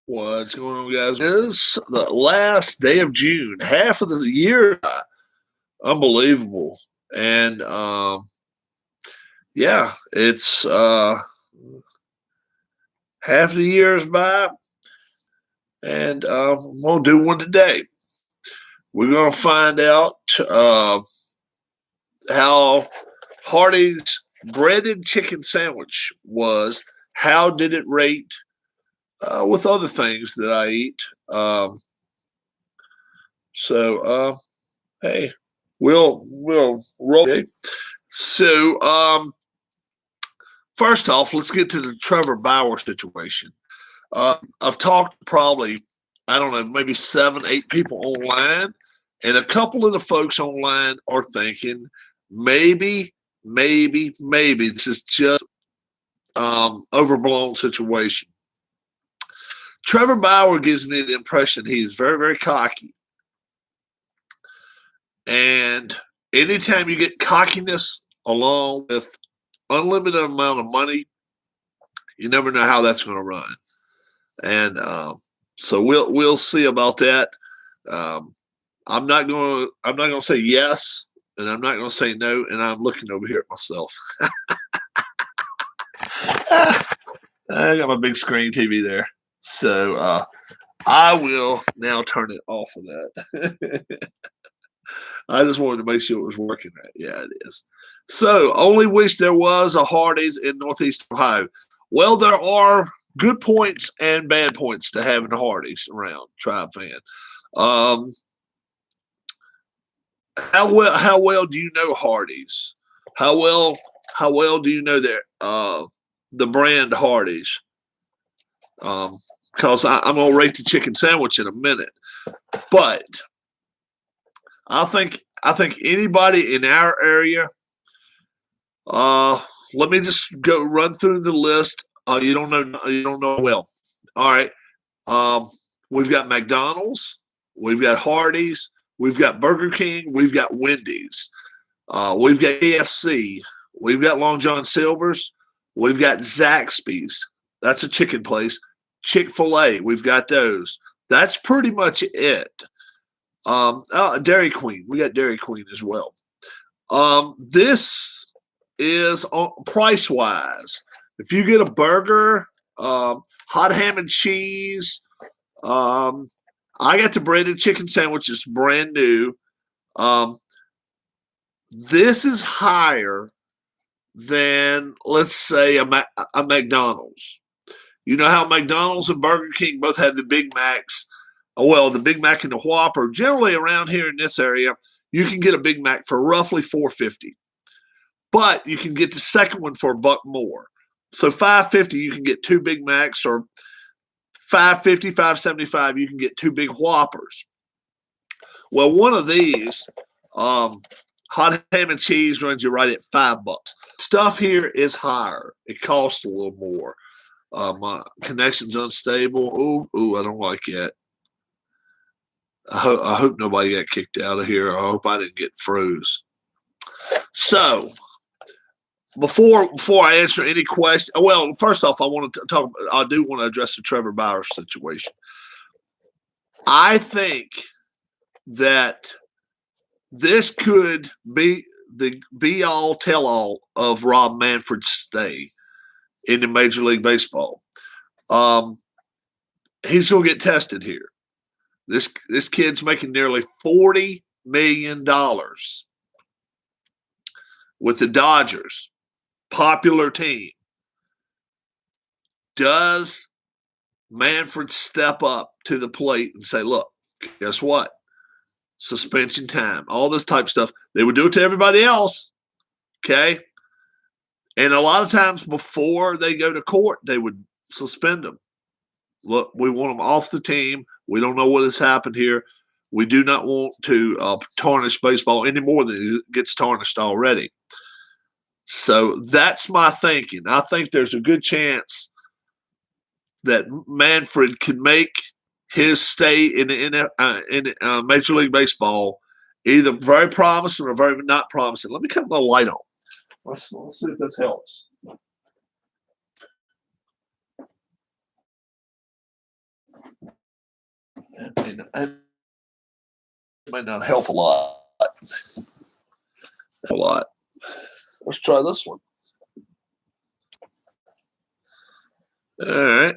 What's going on, guys? It's the last day of June, half of the year. Unbelievable. And yeah, it's half the year is by, and I'm gonna do one today. We're gonna find out how Hardee's breaded chicken sandwich was. How did it rate with other things that I eat? So hey, we'll roll. Okay. So first off, let's get to the Trevor Bauer situation. I've talked to probably, I don't know, maybe 7, 8 people online, and a couple of the folks online are thinking maybe this is just overblown situation. Trevor Bauer gives me the impression he's very, very cocky. And anytime you get cockiness along with unlimited amount of money, you never know how that's going to run. And so we'll see about that. I'm not gonna say yes, and I'm not gonna say no. And I'm looking over here at myself. I got my big screen TV there, so I will now turn it off of that. I just wanted to make sure it was working right. Yeah, it is. So, only wish there was a Hardee's in Northeast Ohio. Well, there are good points and bad points to having a Hardee's around, Tribe fan. How well do you know Hardee's? How well do you know the brand Hardee's? Because I'm gonna rate the chicken sandwich in a minute, but I think anybody in our area. Let me just go run through the list. You don't know. You don't know well. All right. We've got McDonald's. We've got Hardee's. We've got Burger King. We've got Wendy's. We've got KFC. We've got Long John Silver's. We've got Zaxby's. That's a chicken place. Chick-fil-A. We've got those. That's pretty much it. Dairy Queen. We got Dairy Queen as well. This is price wise. If you get a burger, hot ham and cheese, I got the breaded chicken sandwich. It's brand new. This is higher than, let's say, a McDonald's. You know how McDonald's and Burger King both have the Big Macs. Well, the Big Mac and the Whopper. Generally, around here in this area, you can get a Big Mac for roughly $4.50, but you can get the second one for $1 more. So $5.50 you can get 2 Big Macs, or $5.50, $5.75 you can get 2 big Whoppers. Well, one of these hot ham and cheese runs you right at $5. Stuff here is higher. It costs a little more. My connection's unstable. Ooh, I don't like that. I hope nobody got kicked out of here. I hope I didn't get froze. So before I answer any question, well, first off, I do want to address the Trevor Bauer situation. I think that this could be the be-all, tell-all of Rob Manfred's stay in the Major League Baseball. He's going to get tested here. This kid's making nearly $40 million with the Dodgers, popular team. Does Manfred step up to the plate and say, look, guess what? Suspension time, all this type of stuff. They would do it to everybody else, okay? And a lot of times before they go to court, they would suspend them. Look, we want them off the team. We don't know what has happened here. We do not want to tarnish baseball any more than it gets tarnished already. So that's my thinking. I think there's a good chance that Manfred can make his stay in Major League Baseball either very promising or very not promising. Let me cut my light on. Let's see if this helps. It might not help a lot. A lot. Let's try this one. All right.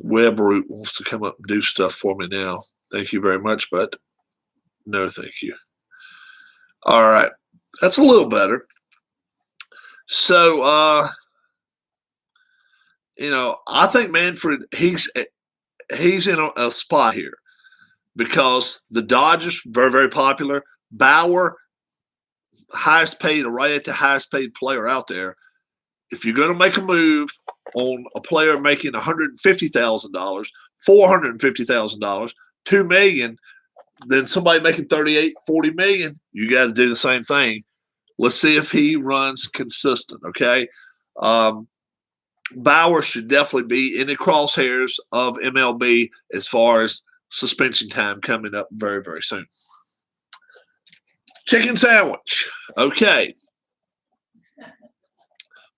Webroot wants to come up and do stuff for me now. Thank you very much, but no thank you. All right. That's a little better. So, I think Manfred, he's in a spot here because the Dodgers, very, very popular. Bauer, highest paid, or right at the highest paid player out there. If you're going to make a move on a player making $150,000, $450,000, $2 million, then somebody making 38, 40 million, you got to do the same thing. Let's see if he runs consistent. Okay. Bauer should definitely be in the crosshairs of MLB as far as suspension time coming up very, very soon. Chicken sandwich. Okay.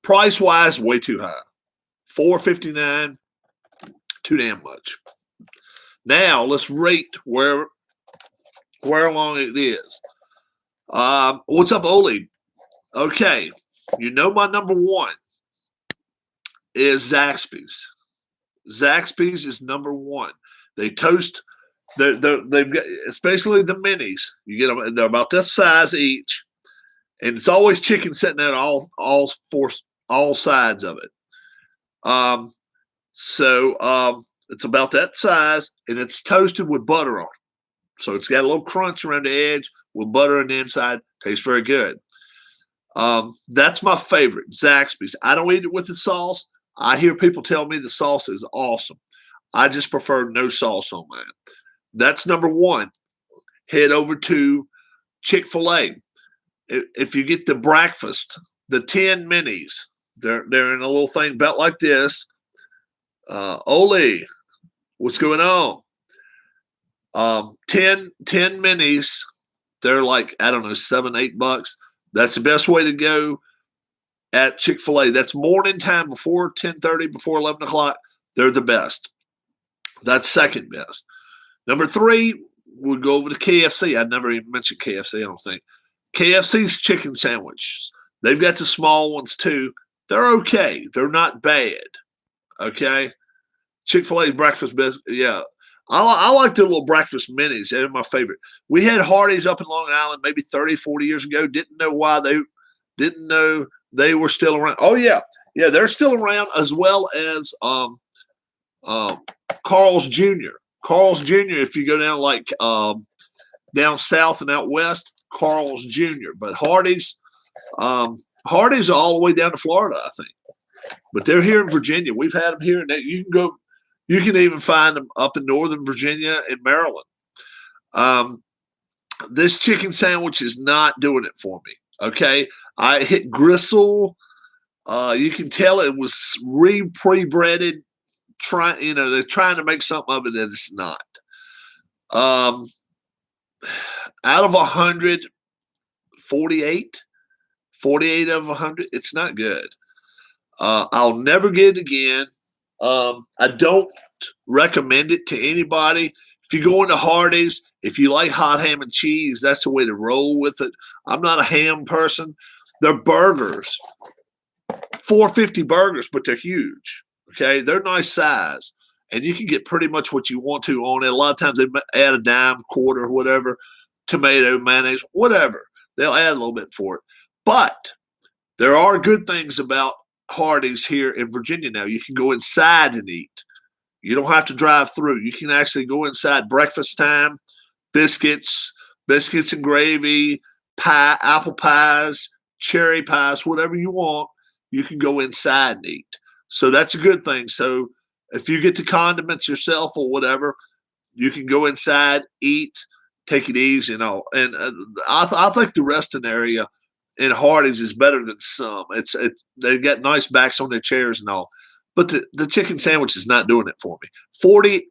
Price wise, way too high. $4.59, too damn much. Now let's rate where along it is. What's up, Oli? Okay, my number one is Zaxby's. Zaxby's is number one. They toast. They've got, especially the minis. You get them. They're about this size each, and it's always chicken sitting at all sides of it. It's about that size, and it's toasted with butter on it. So it's got a little crunch around the edge with butter on the inside. Tastes very good. That's my favorite, Zaxby's. I don't eat it with the sauce. I hear people tell me the sauce is awesome. I just prefer no sauce on mine. That's number one. Head over to Chick-fil-A. If you get the breakfast, the 10 minis, they're in a little thing built like this. Oli, what's going on? 10 minis, they're like, I don't know, $7, $8. That's the best way to go at Chick-fil-A. That's morning time before 10:30, before 11 o'clock. They're the best. That's second best. Number three, we'll go over to KFC. I never even mentioned KFC, I don't think. KFC's chicken sandwiches. They've got the small ones too. They're okay. They're not bad. Okay. Chick-fil-A's breakfast best. Yeah. I like the little breakfast minis. They're my favorite. We had Hardee's up in Long Island maybe 30, 40 years ago. Didn't know they were still around. Oh, yeah. Yeah, they're still around, as well as Carl's Jr. Carl's Jr., if you go down like down south and out west, Carl's Jr. But Hardee's are all the way down to Florida, I think. But they're here in Virginia. We've had them here, and you can go. You can even find them up in Northern Virginia and Maryland. This chicken sandwich is not doing it for me. Okay, I hit gristle. You can tell it was pre-breaded. They're trying to make something of it that it's not. Out of 100, 48 out of 100, it's not good. I'll never get it again. I don't recommend it to anybody. If you go into Hardee's, if you like hot ham and cheese, that's the way to roll with it. I'm not a ham person. They're burgers, $4.50 burgers, but they're huge. Okay, they're nice size, and you can get pretty much what you want to on it. A lot of times they add a dime, quarter, whatever, tomato, mayonnaise, whatever. They'll add a little bit for it. But there are good things about Hardee's here in Virginia now. You can go inside and eat. You don't have to drive through. You can actually go inside breakfast time, biscuits and gravy, pie, apple pies, cherry pies, whatever you want. You can go inside and eat. So that's a good thing. So if you get the condiments yourself or whatever, you can go inside, eat, take it easy and all. And I think the resting area in Hardee's is better than some. They got nice backs on their chairs and all. But the chicken sandwich is not doing it for me. 48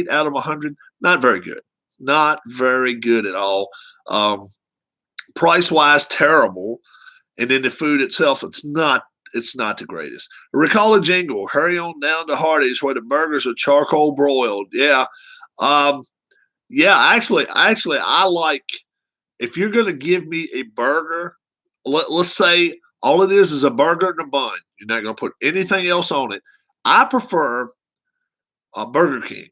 out of 100, not very good. Not very good at all. Price-wise, terrible. And then the food itself, it's not it's not the greatest. Recall a jingle. Hurry on down to Hardee's where the burgers are charcoal broiled. Yeah. Actually, I like, if you're going to give me a burger, let's say all it is a burger and a bun. You're not going to put anything else on it. I prefer Burger King.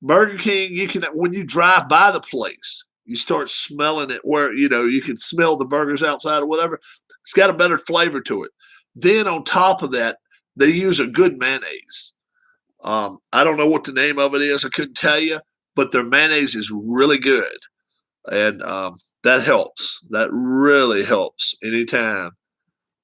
Burger King, you can, when you drive by the place, you start smelling it where, you can smell the burgers outside or whatever. It's got a better flavor to it. Then on top of that, they use a good mayonnaise. I don't know what the name of it is. I couldn't tell you, but their mayonnaise is really good. And that helps. That really helps anytime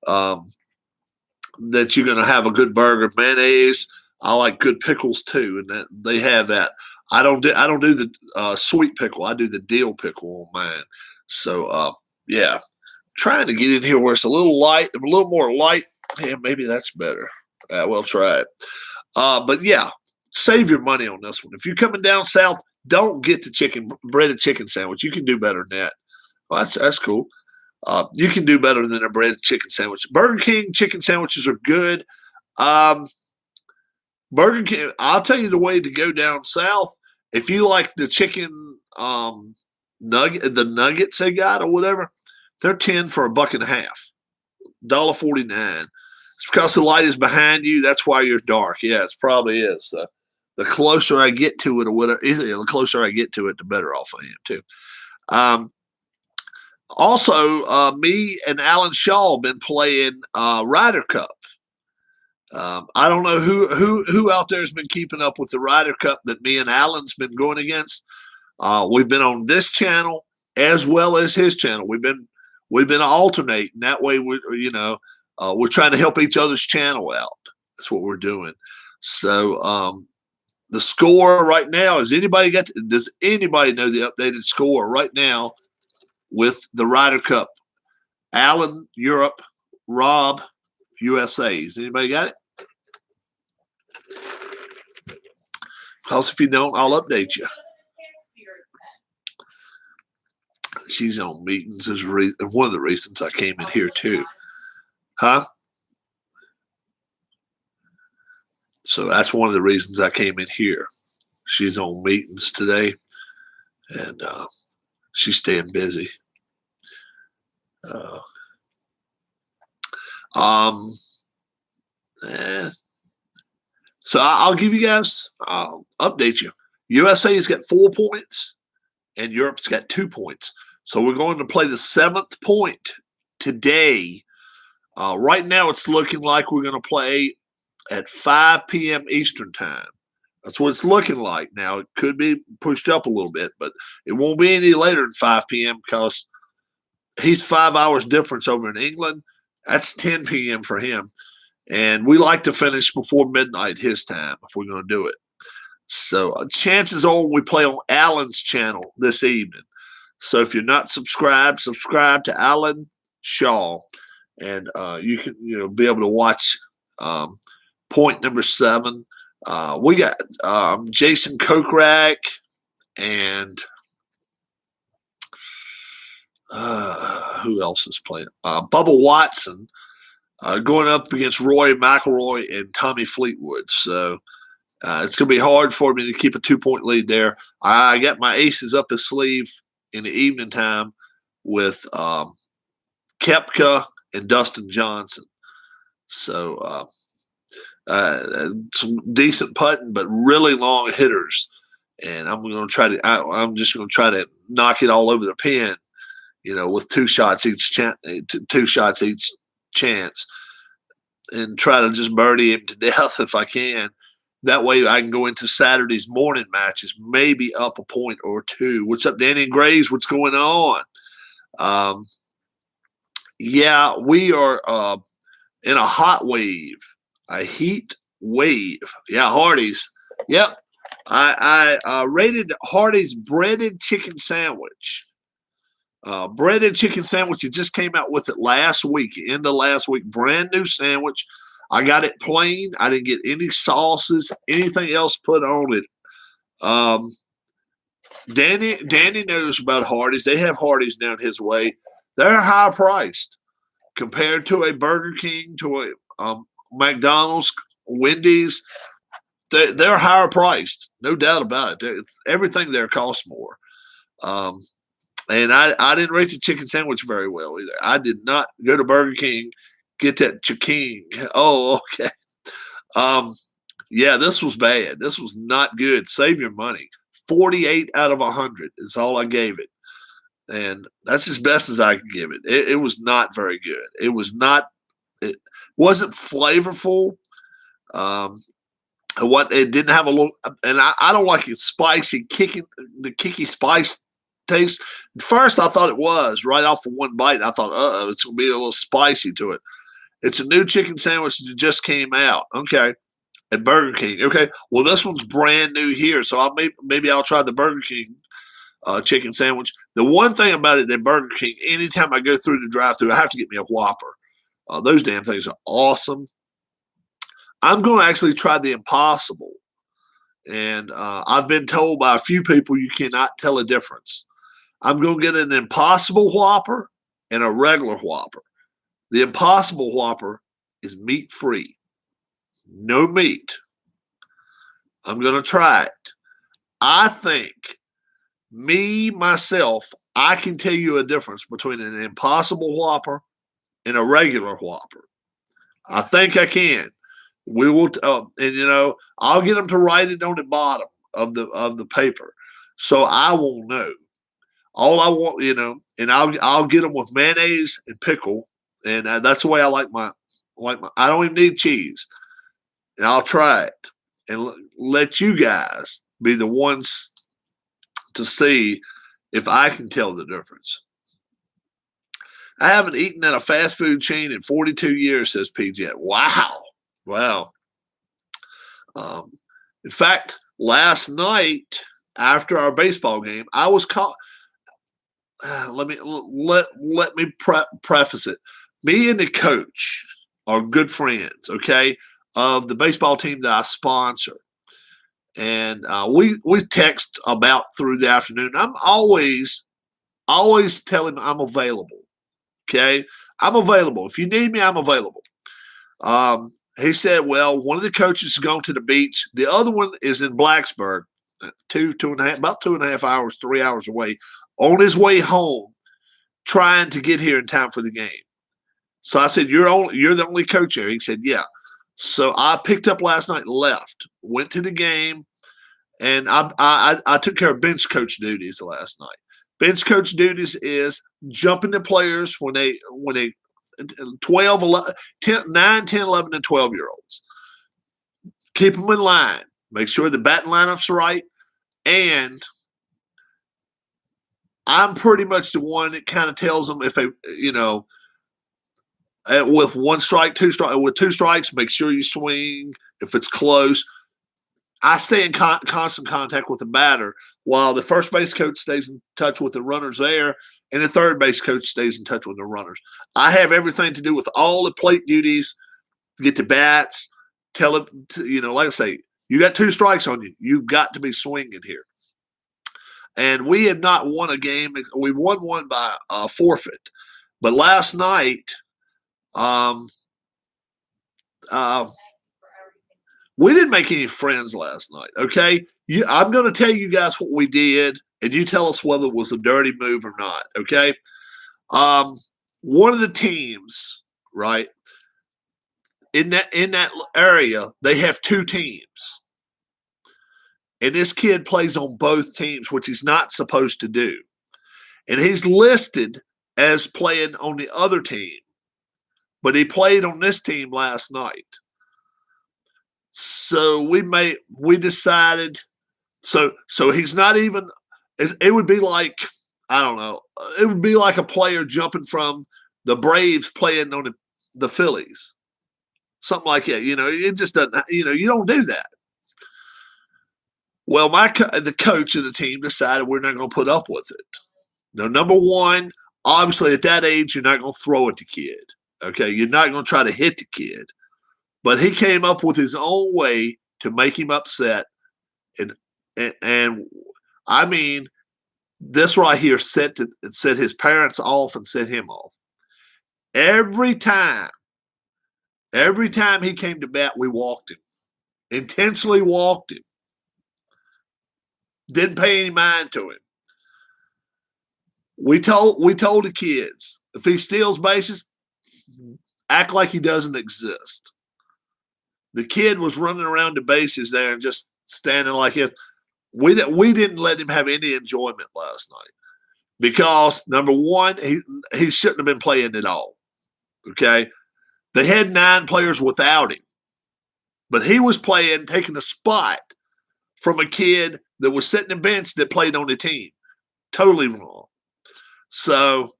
that you're going to have a good burger. Mayonnaise. I like good pickles too, and that they have that. I don't do the sweet pickle. I do the dill pickle on mine. So yeah, trying to get in here where it's a little light, a little more light. Yeah, maybe that's better. We'll try it. But yeah, save your money on this one. If you're coming down south, don't get the breaded chicken sandwich. You can do better than that. Well, that's cool. You can do better than a breaded chicken sandwich. Burger King chicken sandwiches are good. Burger King, I'll tell you the way to go down south. If you like the chicken the nuggets they got or whatever, they're 10 for $1.50, $1.49. It's because the light is behind you. That's why you're dark. Yeah, it probably is. The closer I get to it or whatever, the closer I get to it, the better off I am too. Also, me and Alan Shaw have been playing Ryder Cup. I don't know who out there has been keeping up with the Ryder Cup that me and Alan's been going against. We've been on this channel as well as his channel. We've been alternating. That way, we're trying to help each other's channel out. That's what we're doing. So the score right now, does anybody know the updated score right now with the Ryder Cup? Alan, Europe, Rob, USA. Has anybody got it? Because if you don't, I'll update you. She's on meetings is one of the reasons I came in here too. Huh? So that's one of the reasons I came in here. She's on meetings today, and she's staying busy. So I'll give you guys, I'll update you. USA's got 4 points, and Europe's got 2 points. So we're going to play the 7th point today. Right now, it's looking like we're going to play at 5 p.m. Eastern time. That's what it's looking like. Now, it could be pushed up a little bit, but it won't be any later than 5 p.m. because he's 5 hours difference over in England. That's 10 p.m. for him. And we like to finish before midnight his time if we're going to do it. So chances are we play on Alan's channel this evening. So if you're not subscribed, subscribe to Alan Shaw. And you can be able to watch point number 7. We got Jason Kokrak and who else is playing? Bubba Watson going up against Roy McIlroy and Tommy Fleetwood. So it's going to be hard for me to keep a 2-point lead there. I got my aces up his sleeve in the evening time with Koepka and Dustin Johnson. So some decent putting, but really long hitters. And I'm just going to try to knock it all over the pin, with 2 shots each chance, and try to just birdie him to death if I can. That way I can go into Saturday's morning matches, maybe up a point or 2. What's up, Danny and Graves? What's going on? Yeah, we are in a hot wave, a heat wave. Yeah, Hardee's. Yep. I rated Hardee's breaded chicken sandwich. Breaded chicken sandwich. It just came out with it last week, end of last week. Brand new sandwich. I got it plain. I didn't get any sauces, anything else put on it. Danny knows about Hardee's. They have Hardee's down his way. They're high priced compared to a Burger King, to a McDonald's, Wendy's, they're higher priced, no doubt about it. Everything there costs more. Um, and I didn't rate the chicken sandwich very well either. I did not go to Burger King, get that chicken. Oh, okay. Um, yeah, this was bad. This was not good. Save your money. 48 out of 100 is all I gave it. And that's as best as I could give it. It was not very good. It wasn't flavorful. Um, it didn't have a little, and I don't like it spicy, the kicky spice taste. At first, I thought it was right off of one bite. I thought, it's gonna be a little spicy to it. It's a new chicken sandwich that just came out. Okay, at Burger King. Okay, well this one's brand new here, so maybe I'll try the Burger King chicken sandwich. The one thing about it at Burger King, anytime I go through the drive-through, I have to get me a Whopper. Those damn things are awesome. I'm going to actually try the Impossible. And I've been told by a few people you cannot tell a difference. I'm going to get an Impossible Whopper and a regular Whopper. The Impossible Whopper is meat-free. No meat. I'm going to try it. I think, myself, I can tell you a difference between an Impossible Whopper and a regular Whopper. I think I can. We will, and I'll get them to write it on the bottom of the paper, so I will know. All I want, and I'll get them with mayonnaise and pickle, and that's the way I like my. I don't even need cheese, and I'll try it and let you guys be the ones to see if I can tell the difference. I haven't eaten at a fast food chain in 42 years, says PJ. Wow. Wow. In fact, last night after our baseball game, I was caught. Let me preface it. Me and the coach are good friends, okay, of the baseball team that I sponsor, and we text about through the afternoon. I'm always telling him I'm available. Okay, I'm available. If you need me, I'm available. He said, well, one of the coaches is going to the beach. The other one is in Blacksburg, about 2.5 hours, 3 hours away, on his way home, trying to get here in time for the game. So I said, you're the only coach here. He said, yeah. So I picked up last night and left, went to the game, and I took care of bench coach duties last night. Bench coach duties is jumping the players when they 12, 11, 10, 9, 10, 11, and 12-year-olds. Keep them in line. Make sure the batting lineup's right. And I'm pretty much the one that kind of tells them if they, with one strike, with two strikes, make sure you swing. If it's close, I stay in constant contact with the batter while the first base coach stays in touch with the runners there, and the third base coach stays in touch with the runners. I have everything to do with all the plate duties, get the bats, tell them, like I say, you got two strikes on you. You've got to be swinging here. And we had not won a game. We won one by forfeit. But last night, we didn't make any friends last night, okay? I'm going to tell you guys what we did, and you tell us whether it was a dirty move or not, okay? One of the teams, right, in that area, they have two teams. And this kid plays on both teams, which he's not supposed to do. And he's listed as playing on the other team, but he played on this team last night. So we decided, so he's not even, it would be like, I don't know, it would be like a player jumping from the Braves playing on the Phillies. Something like that, it just doesn't, you don't do that. Well, the coach of the team decided we're not going to put up with it. Now, number one, obviously at that age, you're not going to throw at the kid. Okay, you're not going to try to hit the kid. But he came up with his own way to make him upset. And I mean, this right here set his parents off and set him off. Every time he came to bat, we walked him. Intentionally walked him. Didn't pay any mind to him. We told the kids, if he steals bases, act like he doesn't exist. The kid was running around the bases there and just standing like this. We didn't let him have any enjoyment last night because, number one, he shouldn't have been playing at all. Okay? They had 9 players without him, but he was playing, taking the spot from a kid that was sitting the bench that played on the team. Totally wrong. So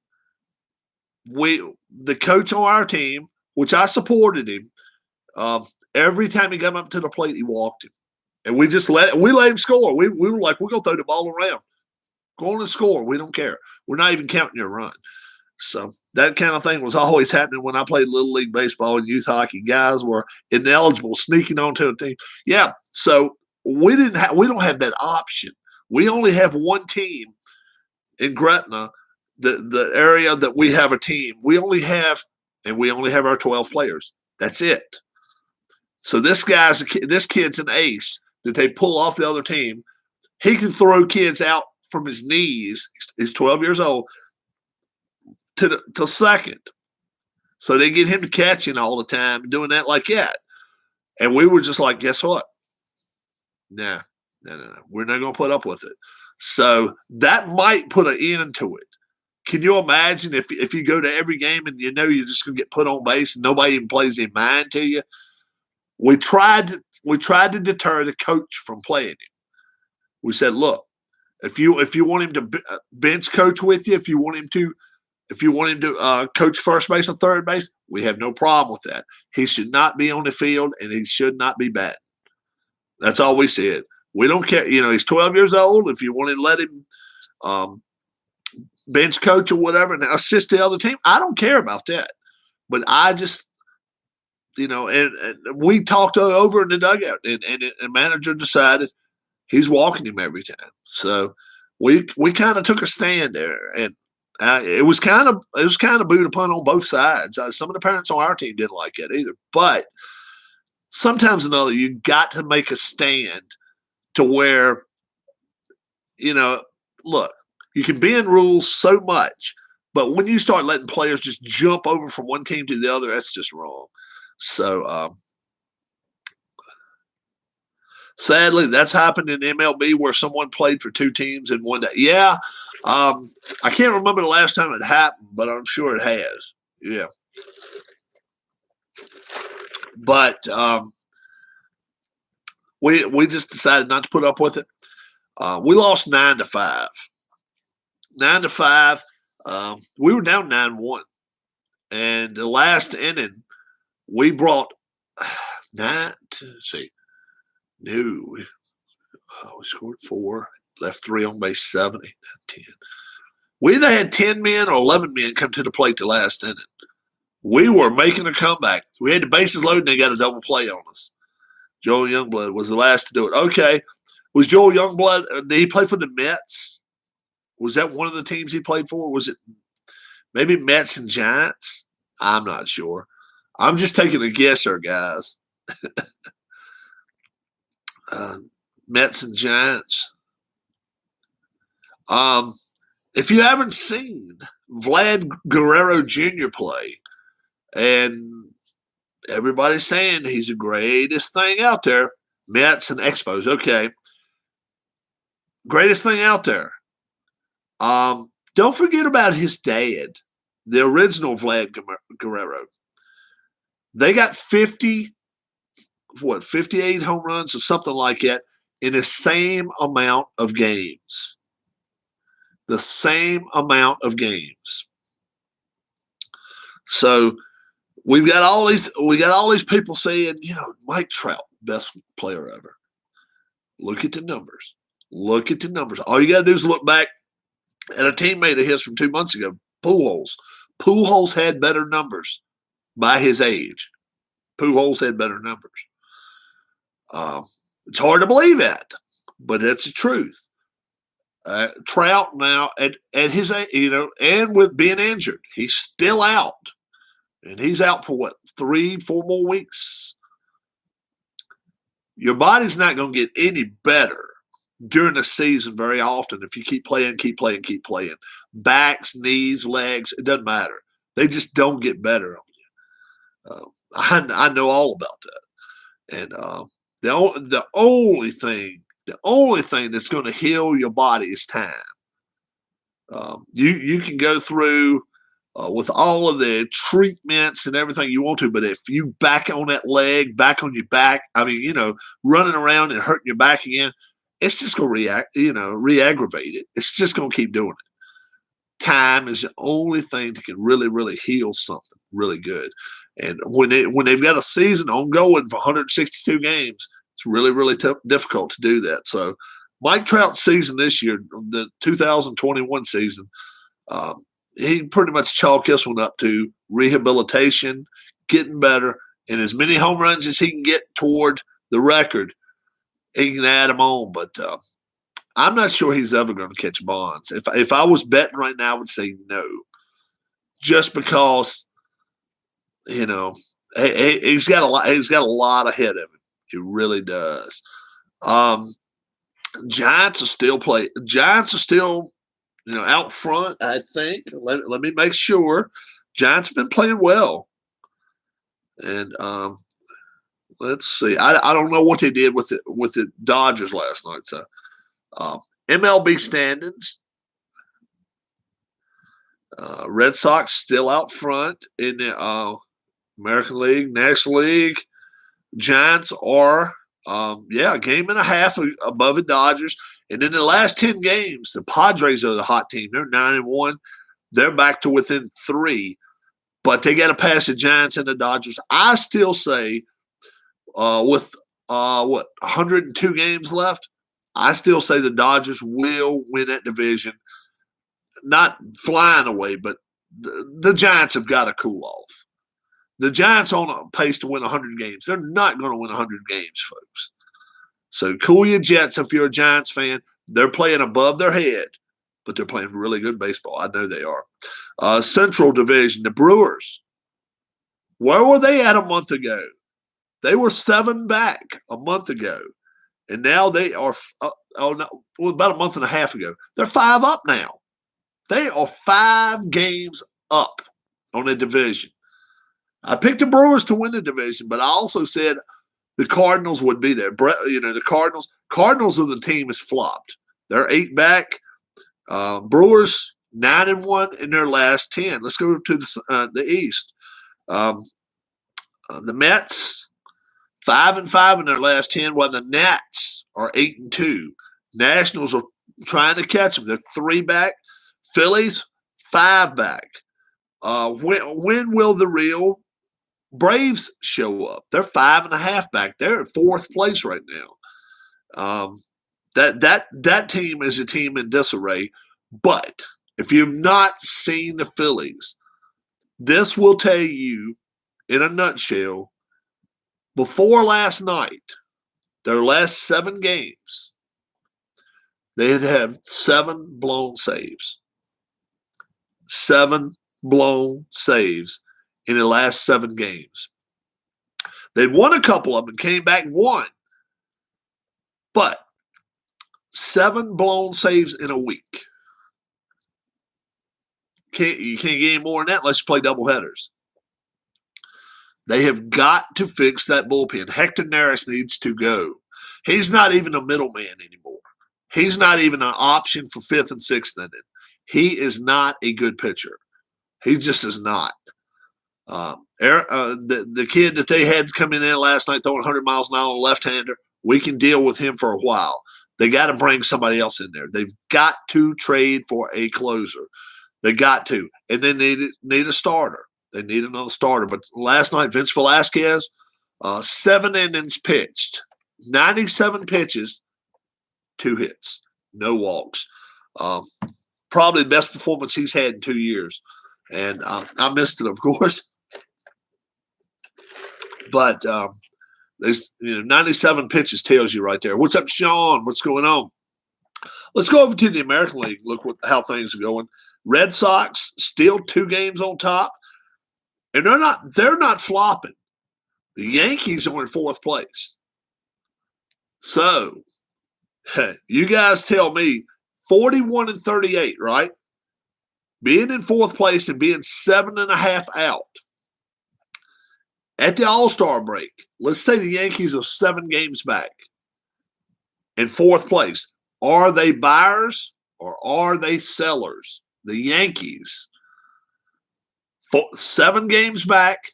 the coach on our team, which I supported him, every time he got up to the plate, he walked him. And we let him score. We were like, we're going to throw the ball around. Go on and score. We don't care. We're not even counting your run. So that kind of thing was always happening when I played Little League Baseball and youth hockey. Guys were ineligible, sneaking onto a team. Yeah, so we don't have that option. We only have one team in Gretna, the area that we have a team. We only have our 12 players. That's it. So this kid's an ace that they pull off the other team. He can throw kids out from his knees. He's 12 years old to second. So they get him to catching all the time, doing that like that. And we were just like, guess what? Nah, we're not going to put up with it. So that might put an end to it. Can you imagine if you go to every game and you know you're just going to get put on base and nobody even plays any mind to you? We tried to deter the coach from playing him. We said, look, if you want him to bench coach with you, if you want him to coach first base and third base, we have no problem with that. He should not be on the field and he should not be batting. That's all we said. We don't care. He's 12 years old. If you want to let him bench coach or whatever and assist the other team, I don't care about that. But I just, and we talked over in the dugout, and the manager decided he's walking him every time. So we kind of took a stand there, and it was kind of booed upon on both sides. Some of the parents on our team didn't like it either, but sometimes another, you got to make a stand to where, look, you can bend rules so much, but when you start letting players just jump over from one team to the other, that's just wrong. So sadly, that's happened in MLB where someone played for 2 teams in one day. Yeah, I can't remember the last time it happened, but I'm sure it has. Yeah. But we just decided not to put up with it. We lost 9-5. 9-5. We were down 9-1, and the last inning we brought 9. No, we scored 4, left 3 on base, 7, 8, 9, 10. We either had 10 men or 11 men come to the plate the last inning. We were making a comeback. We had the bases loaded and they got a double play on us. Joel Youngblood was the last to do it. Okay. Was Joel Youngblood, did he play for the Mets? Was that one of the teams he played for? Was it maybe Mets and Giants? I'm not sure. I'm just taking a guess here, guys. Mets and Giants. If you haven't seen Vlad Guerrero Jr. play, and everybody's saying he's the greatest thing out there, Mets and Expos, okay. Greatest thing out there. Don't forget about his dad, the original Vlad Guerrero. They got 58 home runs or something like that in the same amount of games. The same amount of games. So we got all these people saying, Mike Trout, best player ever. Look at the numbers. Look at the numbers. All you got to do is look back at a teammate of his from 2 months ago, Pujols. Pujols had better numbers by his age. Pujols had better numbers. It's hard to believe that, but it's the truth. Trout now at his age, and with being injured, he's still out. and he's out for what, 3-4 more weeks. Your body's not going to get any better during the season very often if you keep playing. Backs, knees, legs, it doesn't matter. They just don't get better on you. I know all about that. And the only thing that's going to heal your body is time. You can go through with all of the treatments and everything you want to, but if you back on that leg, back on your back, running around and hurting your back again, it's just going to re-aggravate it. It's just going to keep doing it. Time is the only thing that can really, really heal something really good. And when they've got a season ongoing for 162 games, it's really, really difficult to do that. So Mike Trout's season this year, the 2021 season, he pretty much chalked this one up to rehabilitation, getting better, and as many home runs as he can get toward the record, he can add them on. But I'm not sure he's ever going to catch Bonds. If I was betting right now, I would say no, just because he's got a lot. He's got a lot ahead of him. He really does. Giants are still out front, I think. Let me make sure. Giants have been playing well. And let's see. I don't know what they did with the Dodgers last night. So MLB standings. Red Sox still out front in the American League, National League. Giants are a game and a half above the Dodgers. And in the last 10 games, the Padres are the hot team. They're 9-1. They're back to within 3. But they got to pass the Giants and the Dodgers. I still say with 102 games left, I still say the Dodgers will win that division. Not flying away, but the Giants have got to cool off. The Giants on a pace to win 100 games. They're not going to win 100 games, folks. So cool your jets if you're a Giants fan. They're playing above their head, but they're playing really good baseball. I know they are. Central Division, the Brewers. Where were they at a month ago? They were 7 back a month ago. And now they are about a month and a half ago. They're 5 up now. They are 5 games up on the division. I picked the Brewers to win the division, but I also said the Cardinals would be there. The Cardinals are the team has flopped. They're 8 back. Brewers 9-1 in their last 10. Let's go to the East. The Mets 5-5 in their last 10, while the Nats are 8-2. Nationals are trying to catch them. They're 3 back. Phillies 5 back. When will the real Braves show up? They're 5.5 back. They're at 4th place right now. That team is a team in disarray. But if you've not seen the Phillies, this will tell you in a nutshell. Before last night, their last 7 games, they had 7 blown saves. 7 blown saves in the last 7 games. They won a couple of them and came back and won. But 7 blown saves in a week. You can't get any more than that unless you play doubleheaders. They have got to fix that bullpen. Hector Neris needs to go. He's not even a middleman anymore. He's not even an option for 5th and 6th inning. He is not a good pitcher. He just is not. The kid that they had coming in last night throwing 100 miles an hour, left-hander, we can deal with him for a while. They got to bring somebody else in there. They've got to trade for a closer. They got to. And they need a starter. They need another starter. But last night, Vince Velasquez, 7 innings pitched, 97 pitches, 2 hits, no walks. Probably the best performance he's had in 2 years. And I missed it, of course. But there's 97 pitches tells you right there. What's up, Sean? What's going on? Let's go over to the American League. Look how things are going. Red Sox still 2 games on top. And they're not flopping. The Yankees are in fourth place. So, you guys tell me, 41-38, right? Being in fourth place and being 7.5 out. At the All-Star break, let's say the Yankees are 7 games back in fourth place. Are they buyers or are they sellers? The Yankees, 7 games back,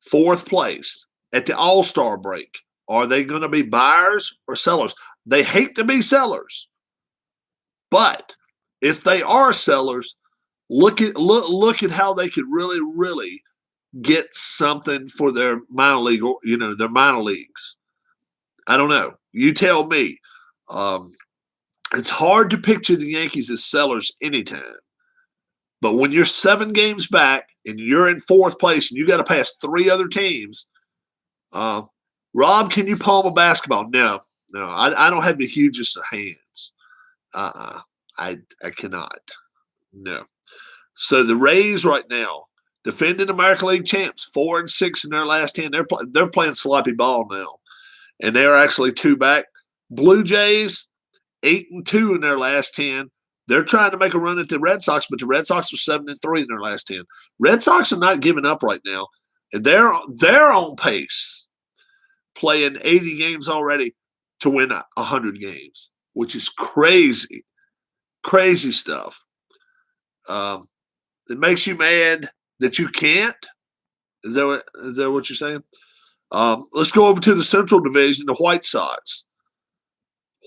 fourth place at the All-Star break. Are they going to be buyers or sellers? They hate to be sellers, but if they are sellers, look at how they could really get something for their minor league, or their minor leagues. I don't know. You tell me. It's hard to picture the Yankees as sellers anytime. But when you're 7 games back and you're in fourth place and you got to pass 3 other teams, Rob, can you palm a basketball? No, I don't have the hugest of hands. I cannot. No. So the Rays right now, defending American League champs, 4-6 in their last 10. They're playing sloppy ball now, and they're actually 2 back. Blue Jays, 8-2 in their last 10. They're trying to make a run at the Red Sox, but the Red Sox are 7-3 in their last 10. Red Sox are not giving up right now, and they're on pace, playing 80 games already to win 100 games, which is crazy stuff. It makes you mad that you can't. Is that what you're saying? Let's go over to the Central Division, the White Sox.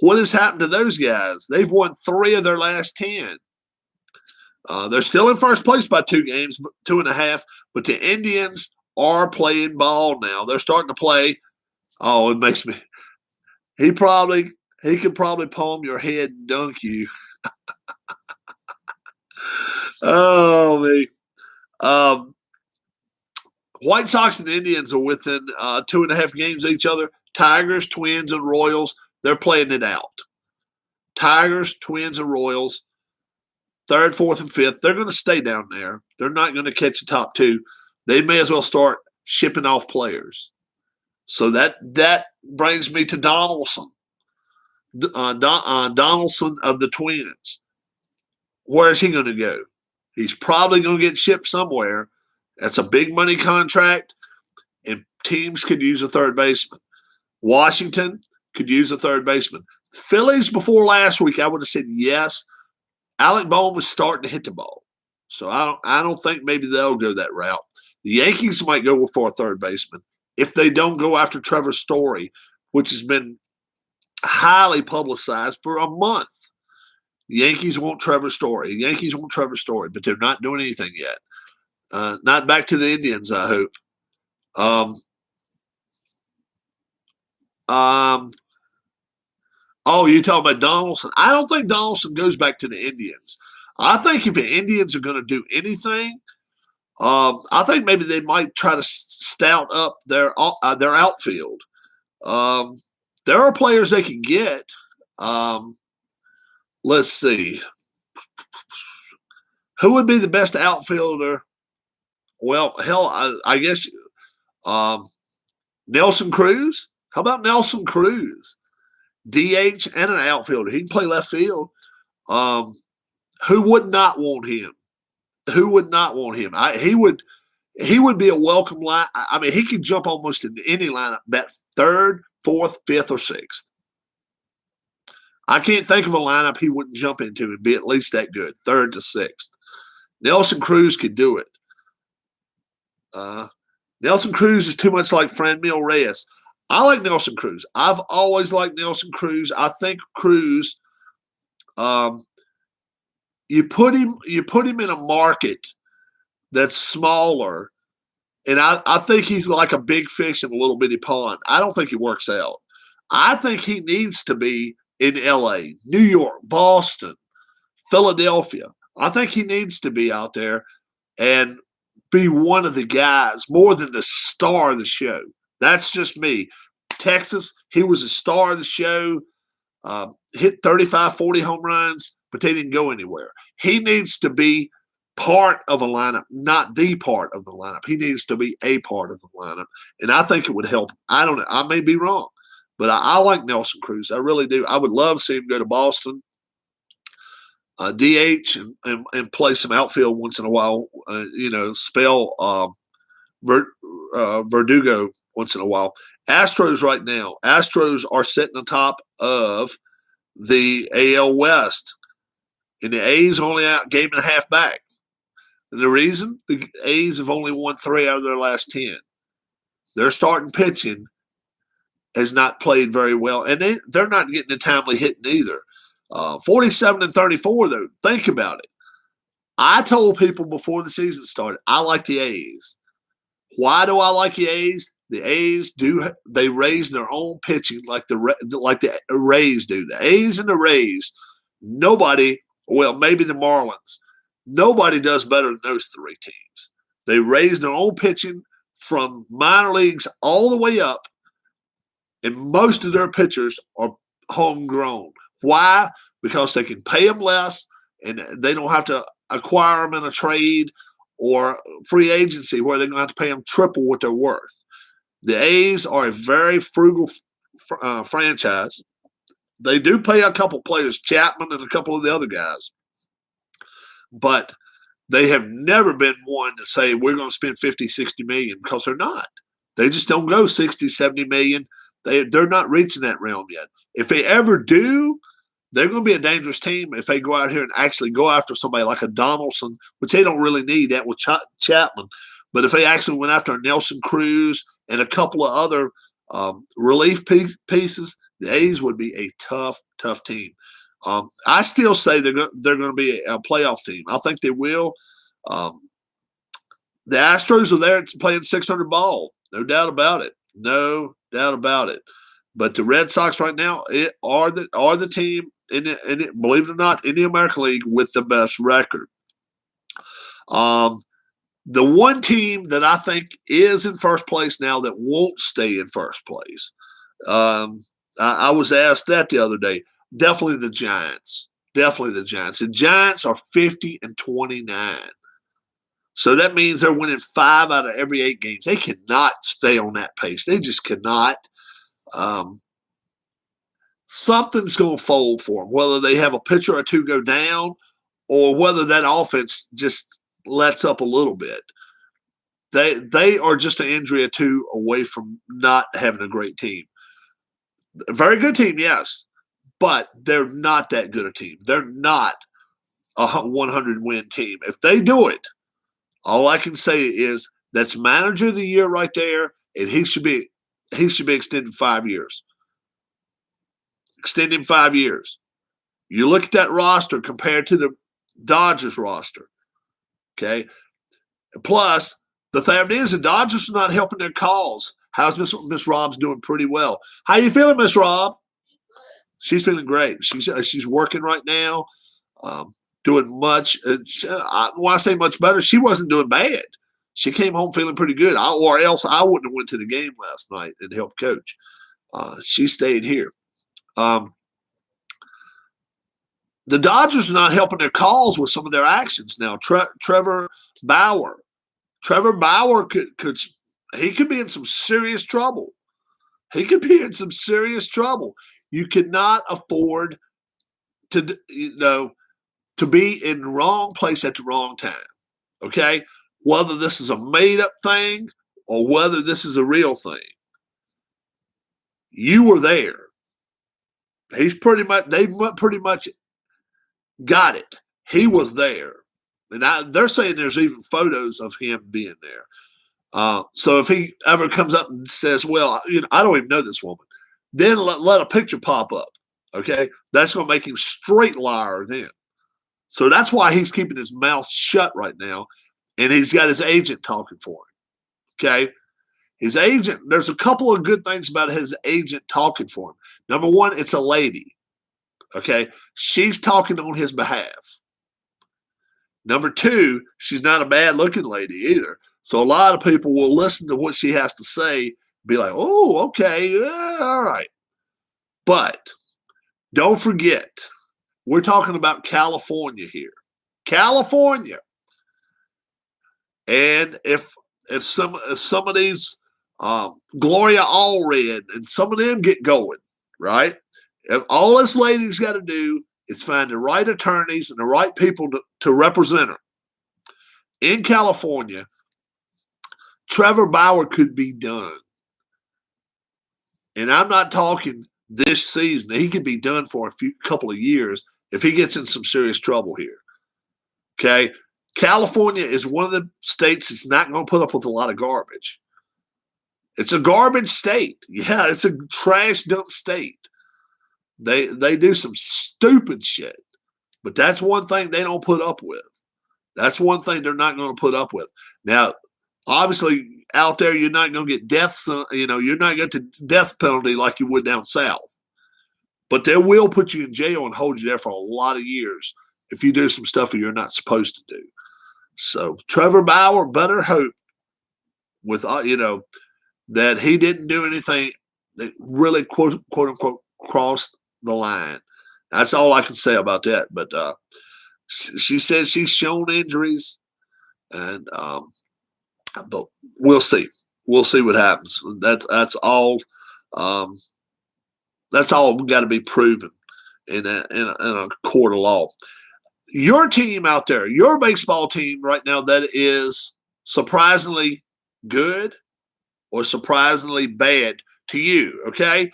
What has happened to those guys? They've won 3 of their last 10. They're still in first place by 2 games, 2.5. But the Indians are playing ball now. They're starting to play. Oh, it makes me. He could probably palm your head and dunk you. Oh me. White Sox and Indians are within 2.5 games of each other. Tigers, Twins, and Royals. They're playing it out. Tigers, Twins, and Royals, 3rd, 4th, and 5th. They're going to stay down there. They're not going to catch the top 2. They may as well start shipping off players. So that brings me to Donaldson. Donaldson of the Twins. Where is he going to go? He's probably going to get shipped somewhere. That's a big money contract, and teams could use a third baseman. Washington could use a third baseman. Phillies before last week, I would have said yes. Alec Bohm was starting to hit the ball, so I don't think maybe they'll go that route. The Yankees might go for a third baseman if they don't go after Trevor Story, which has been highly publicized for a month. The Yankees want Trevor Story. The Yankees want Trevor Story, but they're not doing anything yet. Not back to the Indians, I hope. Oh, you talking about Donaldson? I don't think Donaldson goes back to the Indians. I think if the Indians are going to do anything, I think maybe they might try to stout up their outfield. There are players they can get. Let's see. Who would be the best outfielder? Well, hell, I guess Nelson Cruz. How about Nelson Cruz? DH and an outfielder. He can play left field. Who would not want him? Who would not want him? He would be a welcome line. I mean, he could jump almost into any lineup, bat 3rd, 4th, 5th, or 6th. I can't think of a lineup he wouldn't jump into and be at least that good, 3rd to 6th. Nelson Cruz could do it. Nelson Cruz is too much like Franmil Reyes. I like Nelson Cruz. I've always liked Nelson Cruz. I think Cruz, you put him in a market that's smaller, and I think he's like a big fish in a little bitty pond. I don't think he works out. I think he needs to be in L.A., New York, Boston, Philadelphia. I think he needs to be out there and be one of the guys more than the star of the show. That's just me. Texas, he was a star of the show, hit 35, 40 home runs, but they didn't go anywhere. He needs to be part of a lineup, not the part of the lineup. He needs to be a part of the lineup, and I think it would help. I don't know. I may be wrong, but I like Nelson Cruz. I really do. I would love to see him go to Boston, DH, and play some outfield once in a while. Spell Verdugo once in a while. Astros right now. Astros are sitting on top of the AL West, and the A's only out game and a half back. And the reason, the A's have only won 3 out of their last 10. Their starting pitching has not played very well, and they're not getting a timely hitting either. 47-34, though. Think about it. I told people before the season started, I like the A's. Why do I like the A's? The A's they raise their own pitching like the Rays do. The A's and the Rays, nobody, well, maybe the Marlins, nobody does better than those 3 teams. They raise their own pitching from minor leagues all the way up, and most of their pitchers are homegrown. Why? Because they can pay them less, and they don't have to acquire them in a trade or free agency where they're going to have to pay them triple what they're worth. The A's are a very frugal franchise. They do pay a couple players, Chapman and a couple of the other guys, but they have never been one to say we're going to spend 50, 60 million, because they're not. They just don't go 60, 70 million. They're not reaching that realm yet. If they ever do, they're going to be a dangerous team if they go out here and actually go after somebody like a Donaldson, which they don't really need that with Chapman. But if they actually went after a Nelson Cruz and a couple of other relief pieces, the A's would be a tough, tough team. I still say they're going to be a playoff team. I think they will. The Astros are there playing 600 ball. No doubt about it. No doubt about it. But the Red Sox right now are the team, believe it or not, in the American League with the best record. The one team that I think is in first place now that won't stay in first place, I was asked that the other day. Definitely the Giants. Definitely the Giants. The Giants are 50-29. So that means they're winning 5 out of every 8 games. They cannot stay on that pace. They just cannot. Something's going to fold for them, whether they have a pitcher or 2 go down or whether that offense just lets up a little bit. They are just an injury or 2 away from not having a great team. A very good team, yes, but they're not that good a team. They're not a 100-win team. If they do it, all I can say is that's manager of the year right there, and he should be extended 5 years. Extend him 5 years. You look at that roster compared to the Dodgers roster, okay? Plus, the thing is, the Dodgers are not helping their cause. How's Miss Rob's doing? Pretty well. How you feeling, Miss Rob? She's feeling great. She's working right now, doing much. When I say much better, she wasn't doing bad. She came home feeling pretty good, or else I wouldn't have went to the game last night and helped coach. She stayed here. The Dodgers are not helping their cause with some of their actions now. Trevor Bauer. Trevor Bauer could be in some serious trouble. He could be in some serious trouble. You cannot afford to be in the wrong place at the wrong time. Okay? Whether this is a made-up thing or whether this is a real thing. You were there. They've pretty much got it. He was there. And they're saying there's even photos of him being there. So if he ever comes up and says, well, I don't even know this woman, then let a picture pop up, okay? That's going to make him straight liar then. So that's why he's keeping his mouth shut right now, and he's got his agent talking for him, okay? His agent, there's a couple of good things about his agent talking for him. Number one, it's a lady, okay? She's talking on his behalf. Number two, she's not a bad-looking lady either. So a lot of people will listen to what she has to say, be like, oh, okay, yeah, all right. But don't forget, we're talking about California here. California. And if some of these Gloria Allred and some of them get going, right? If all this lady's got to do is find the right attorneys and the right people to represent her in California, Trevor Bauer could be done. And I'm not talking this season. He could be done for a couple of years if he gets in some serious trouble here. Okay. California is one of the states that's not going to put up with a lot of garbage. It's a garbage state. Yeah, it's a trash dump state. They do some stupid shit, but that's one thing they don't put up with. That's one thing they're not going to put up with. Now, obviously, out there you're not going to get deaths. You're not going to get the death penalty like you would down south, but they will put you in jail and hold you there for a lot of years if you do some stuff that you're not supposed to do. So Trevor Bauer better hope with that he didn't do anything that really quote unquote crossed the line. That's all I can say about that. But she says she's shown injuries, and but we'll see. We'll see what happens. That's all. That's all got to be proven in a court of law. Your team out there, your baseball team right now, that is surprisingly good or surprisingly bad to you. Okay,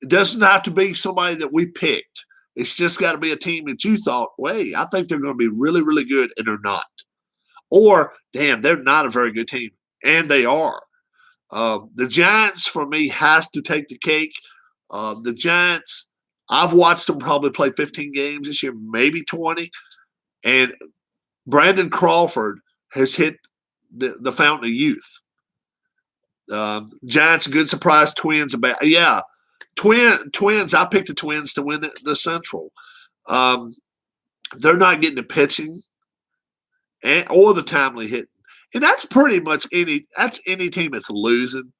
it doesn't have to be somebody that we picked. It's just got to be a team that you thought, wait, I think they're going to be really, really good, and they're not. Or, damn, they're not a very good team, and they are. The Giants, for me, has to take the cake. The Giants, I've watched them probably play 15 games this year, maybe 20, and Brandon Crawford has hit the fountain of youth. Giants, a good surprise. Twins, Twins. I picked the Twins to win the Central. They're not getting the pitching or the timely hitting, and that's pretty much any team that's losing.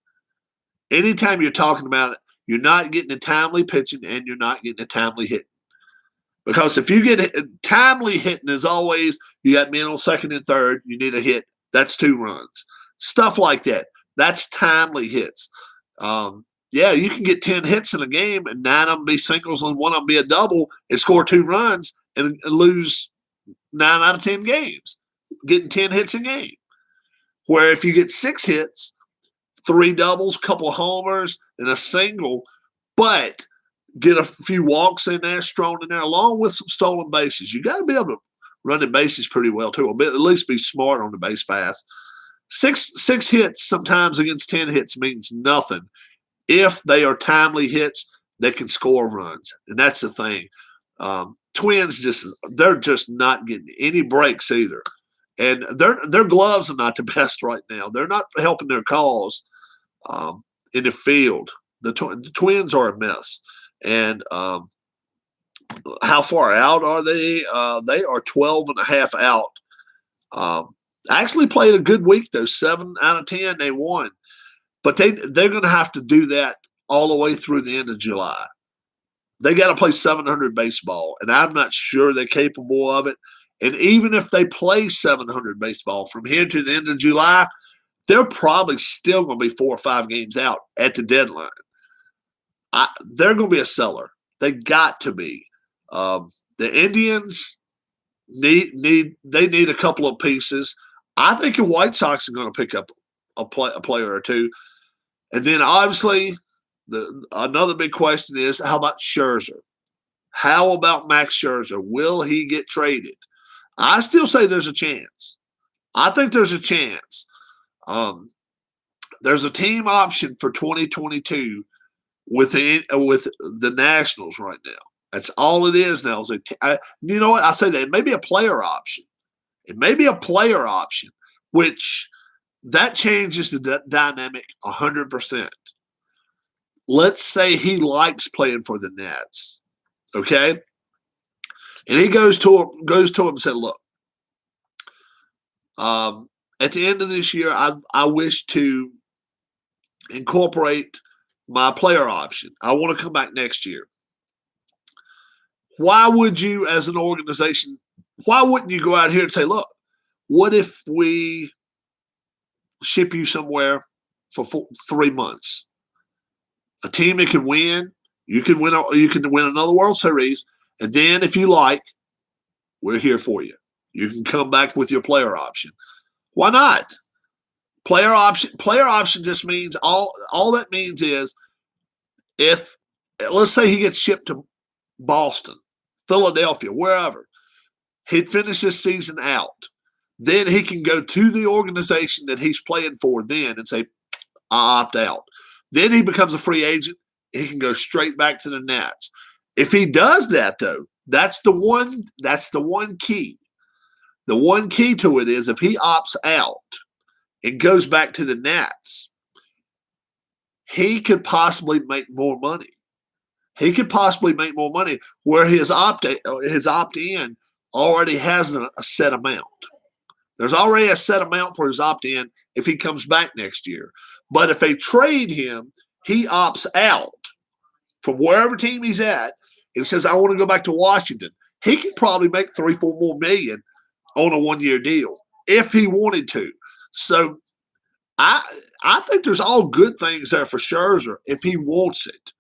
Anytime you're talking about it, you're not getting the timely pitching and you're not getting the timely hitting. Because if you get timely hitting, is always you got men on second and third, you need a hit. That's 2 runs. Stuff like that. That's timely hits. You can get 10 hits in a game and 9 of them be singles and 1 of them be a double and score 2 runs and lose 9 out of 10 games, getting 10 hits a game. Where if you get 6 hits, 3 doubles, a couple of homers, and a single, but get a few walks in there, strewn in there, along with some stolen bases. You got to be able to run the bases pretty well, too, at least be smart on the base pass. Six hits sometimes against 10 hits means nothing. If they are timely hits, they can score runs, and that's the thing. Twins they're just not getting any breaks either, and their gloves are not the best right now. They're not helping their cause in the field. The Twins are a mess, and how far out are they? They are 12.5 out. Actually played a good week though. 7 out of 10 they won. But they're going to have to do that all the way through the end of July. They got to play 700 baseball, and I'm not sure they're capable of it. And even if they play 700 baseball from here to the end of July, they're probably still going to be 4 or 5 games out at the deadline. They're going to be a seller. They got to be. The Indians need a couple of pieces. I think the White Sox are going to pick up a player or two. And then obviously another big question is, how about Scherzer? How about Max Scherzer? Will he get traded? I still say there's a chance. I think there's a chance. There's a team option for 2022 with the Nationals right now. That's all it is now. You know what? I say that it may be a player option. It may be a player option, which that changes the dynamic 100%. Let's say he likes playing for the Nats, okay? And he goes to him and said, "Look, at the end of this year, I wish to incorporate my player option. I want to come back next year." Why would you, as an organization, why wouldn't you go out here and say, "Look, what if we ship you somewhere for 3 months. A team that can win, you can win another World Series, and then if you like, we're here for you. You can come back with your player option. Why not? Player option just means all that means is if let's say he gets shipped to Boston, Philadelphia, wherever, he'd finish this season out. Then he can go to the organization that he's playing for then and say, I opt out. Then he becomes a free agent. He can go straight back to the Nats. If he does that, though, that's the one key. The one key to it is if he opts out and goes back to the Nats, he could possibly make more money. He could possibly make more money where his opt-in already has a set amount. There's already a set amount for his opt-in if he comes back next year. But if they trade him, he opts out from wherever team he's at and says, I want to go back to Washington. He can probably make 3-4 more million on a one-year deal if he wanted to. So I think there's all good things there for Scherzer if he wants it.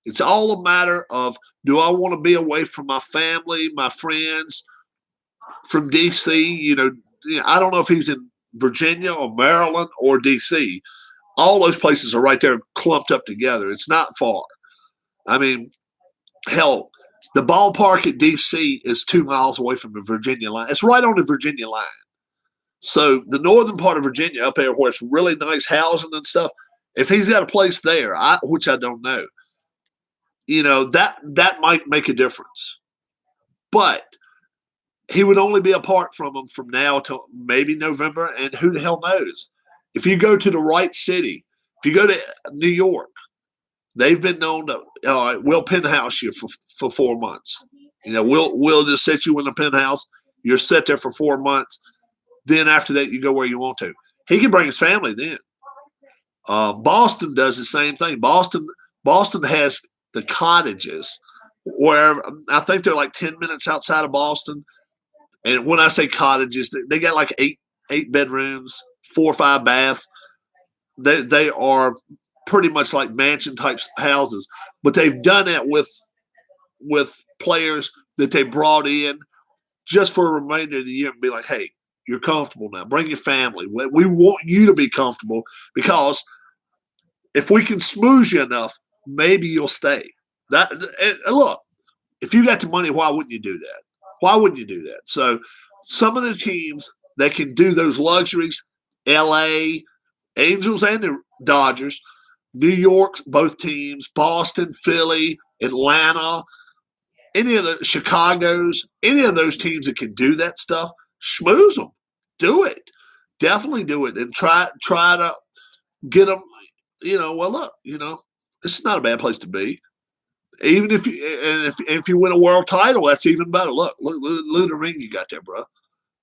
It's all a matter of, do I want to be away from my family, my friends, from D.C.? I don't know if he's in Virginia or Maryland or D.C. All those places are right there clumped up together. It's not far. I mean, hell, the ballpark at D.C. is 2 miles away from the Virginia line. It's right on the Virginia line. So the northern part of Virginia, up there where it's really nice housing and stuff, if he's got a place there, which I don't know, that might make a difference. But he would only be apart from them from now till maybe November, and who the hell knows? If you go to the right city, if you go to New York, they've been known to, all right, we'll penthouse you for 4 months. We'll just set you in the penthouse. You're set there for 4 months. Then after that, you go where you want to. He can bring his family then. Boston does the same thing. Boston has the cottages where I think they're like 10 minutes outside of Boston. And when I say cottages, they got like eight bedrooms, 4 or 5 baths. They are pretty much like mansion type houses, but they've done that with players that they brought in just for a remainder of the year and be like, hey, you're comfortable now. Bring your family. We want you to be comfortable because if we can smooth you enough, maybe you'll stay. Look, if you got the money, why wouldn't you do that? Why wouldn't you do that? So some of the teams that can do those luxuries, L.A., Angels and the Dodgers, New York, both teams, Boston, Philly, Atlanta, any of the Chicago's, any of those teams that can do that stuff, schmooze them. Do it. Definitely do it and try to get them, well, look, this is not a bad place to be. Even if you win a world title, that's even better. Look at the ring you got there, bro.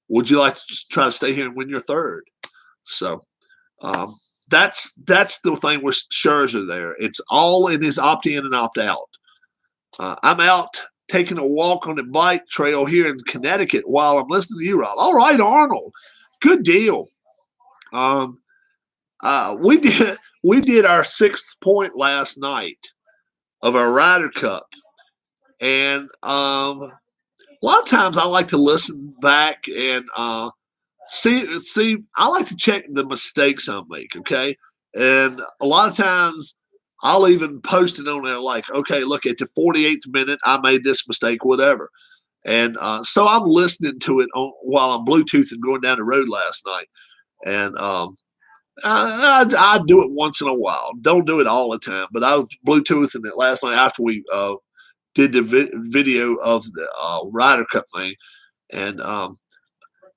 Would you like to try to stay here and win your third? So that's the thing with Scherzer there. It's all in his opt-in and opt-out. I'm out taking a walk on the bike trail here in Connecticut while I'm listening to you, Rob. All right, Arnold. Good deal. We did our 6th point last night of our Ryder Cup. And a lot of times I like to listen back and see, I like to check the mistakes I make, okay? And a lot of times I'll even post it on there like, okay, look, at the 48th minute, I made this mistake, whatever. And so I'm listening to it while I'm Bluetoothing going down the road last night. And I do it once in a while. Don't do it all the time. But I was Bluetoothing it last night after we did the video of the Ryder Cup thing. And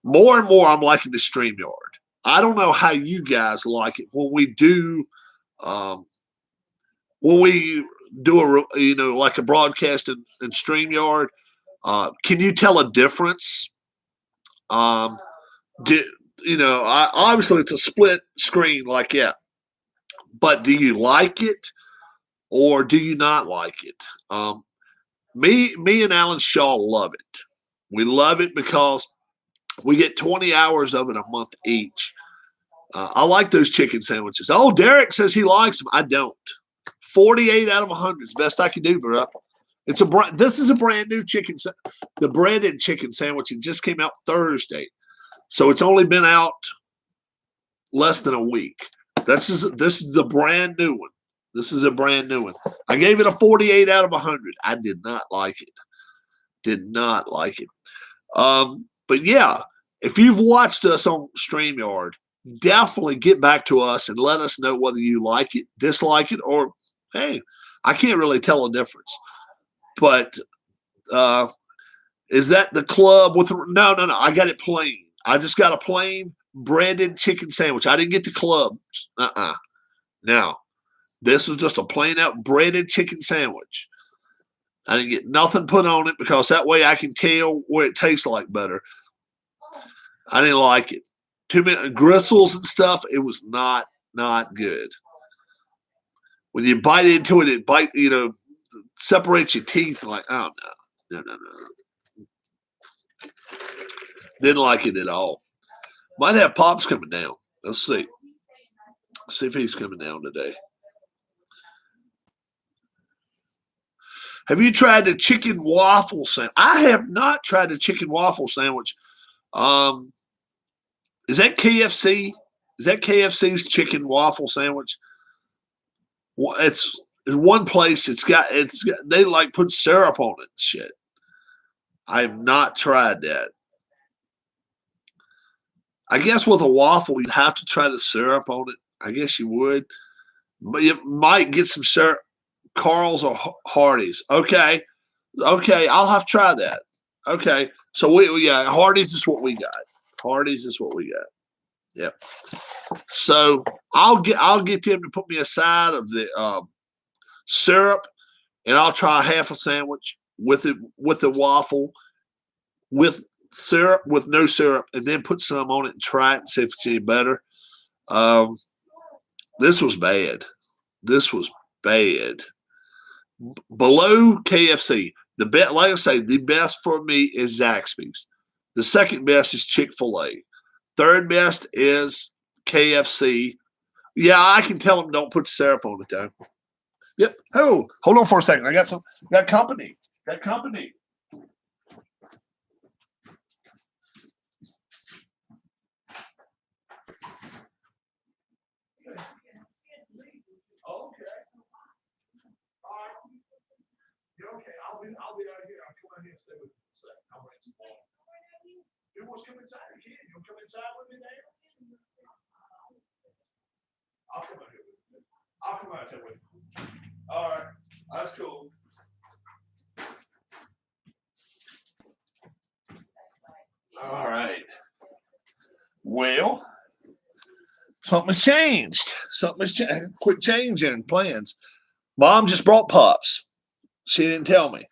more and more I'm liking the StreamYard. I don't know how you guys like it when we do like a broadcast in StreamYard. Can you tell a difference? Obviously it's a split screen like that, but do you like it or do you not like it? Me and Alan Shaw love it. We love it because we get 20 hours of it a month each. I like those chicken sandwiches. Oh, Derek says he likes them. I don't. 48 out of 100 is the best I can do, bro. This is a brand new the breaded chicken sandwich. It just came out Thursday, so it's only been out less than a week. This is the brand new one. This is a brand new one. I gave it a 48 out of 100. I did not like it. Did not like it. But yeah, if you've watched us on StreamYard, definitely get back to us and let us know whether you like it, dislike it, or hey, I can't really tell a difference. But is that the club with no? I got it plain. I just got a plain breaded chicken sandwich. I didn't get the clubs. Now, this was just a plain out breaded chicken sandwich. I didn't get nothing put on it because that way I can tell what it tastes like better. I didn't like it. Too many gristles and stuff. It was not good. When you bite into it, separates your teeth. Like, oh no. Didn't like it at all. Might have Pops coming down. Let's see. See if he's coming down today. Have you tried the chicken waffle sandwich? I have not tried the chicken waffle sandwich. Is that KFC? Is that KFC's chicken waffle sandwich? Well, it's one place. It's got they like put syrup on it and shit. I have not tried that. I guess with a waffle, you'd have to try the syrup on it. I guess you would. But you might get some syrup. Carl's or Hardee's. Okay. I'll have to try that. Okay. So Hardee's is what we got. Hardee's is what we got. Yep. So I'll get them to put me a side of the syrup, and I'll try half a sandwich with the waffle, with syrup, with no syrup, and then put some on it and try it and see if it's any better. This was bad. This was bad. Below KFC, like I say, the best for me is Zaxby's. The second best is Chick-fil-A. Third best is KFC. Yeah, I can tell them don't put the syrup on it though. Yep. Oh, hold on for a second. I got company. Got company. Okay, I'll be out here. I'll come out here and stay with you for a second. I'll bring some water. You want to come inside? You can. You'll come inside with me there? I'll come out here with you. I'll come out there with you. All right. That's cool. All right. Well, something's changed. Quick change in plans. Mom just brought Pops. She didn't tell me.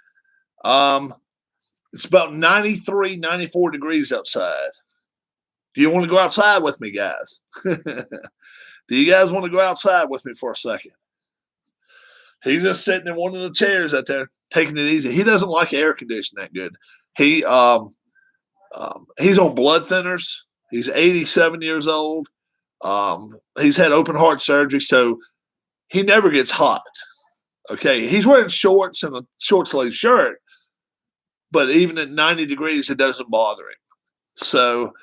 It's about 93, 94 degrees outside. Do you want to go outside with me, guys? Do you guys want to go outside with me for a second? He's just sitting in one of the chairs out there, taking it easy. He doesn't like air conditioning that good. He's on blood thinners. He's 87 years old. He's had open heart surgery, so he never gets hot. Okay, he's wearing shorts and a short sleeve shirt, but even at 90 degrees, it doesn't bother him. So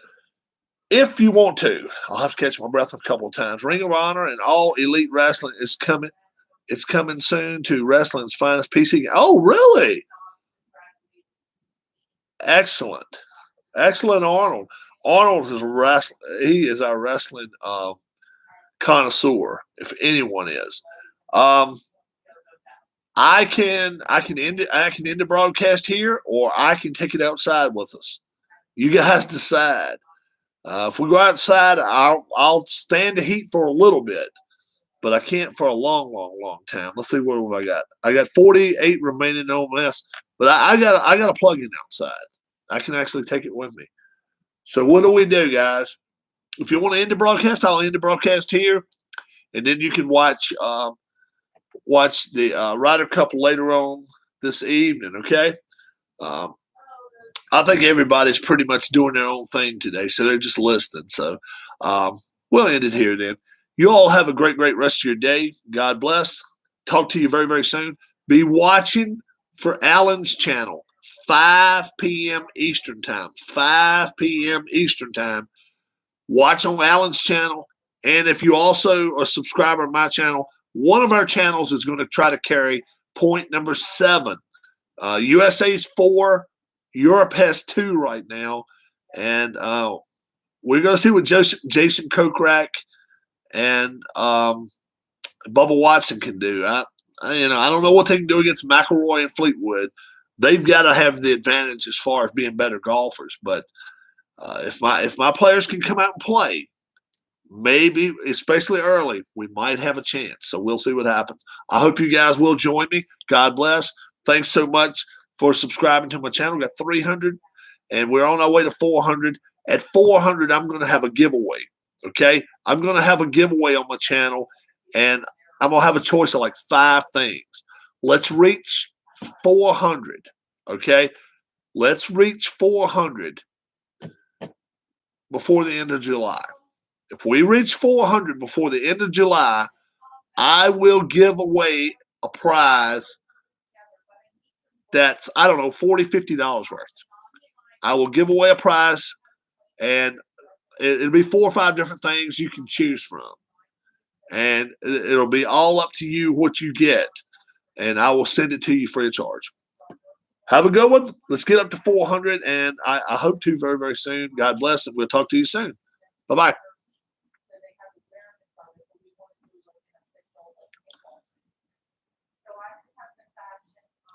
if you want to, I'll have to catch my breath a couple of times. Ring of Honor and All Elite Wrestling is coming. It's coming soon to wrestling's finest PC. Oh, really? Excellent. Arnold. Arnold is wrestling. He is our wrestling connoisseur, if anyone is. I can end the broadcast here, or I can take it outside with us. You guys decide. If we go outside, I'll stand the heat for a little bit, but I can't for a long time. Let's see what I got. I got 48 remaining on this, but I got a plug-in outside. I can actually take it with me. So what do we do, guys? If you want to end the broadcast, I'll end the broadcast here, and then you can watch the Ryder Cup later on this evening. Okay. I think everybody's pretty much doing their own thing today, so they're just listening. So We'll end it here then. You all have a great, great rest of your day. God bless. Talk to you very, very soon. Be watching for Alan's channel, 5 p.m. Eastern Time. 5 p.m. Eastern Time. Watch on Alan's channel. And if you also are a subscriber of my channel, one of our channels is going to try to carry point number 7. USA's 4. Europe has 2 right now. And we're going to see what Jason Kokrak and Bubba Watson can do. I don't know what they can do against McElroy and Fleetwood. They've got to have the advantage as far as being better golfers. But if my players can come out and play, maybe, especially early, we might have a chance. So we'll see what happens. I hope you guys will join me. God bless. Thanks so much for subscribing to my channel. We got 300, and we're on our way to 400. At 400, I'm going to have a giveaway. Okay? I'm going to have a giveaway on my channel, and I'm going to have a choice of like 5 things. Let's reach 400. Okay? Let's reach 400 before the end of July. If we reach 400 before the end of July, I will give away a prize that's, I don't know, $40, $50 worth. I will give away a prize, and it'll be 4 or 5 different things you can choose from. And it'll be all up to you what you get, and I will send it to you free of charge. Have a good one. Let's get up to 400, and I hope to very, very soon. God bless, and we'll talk to you soon. Bye-bye.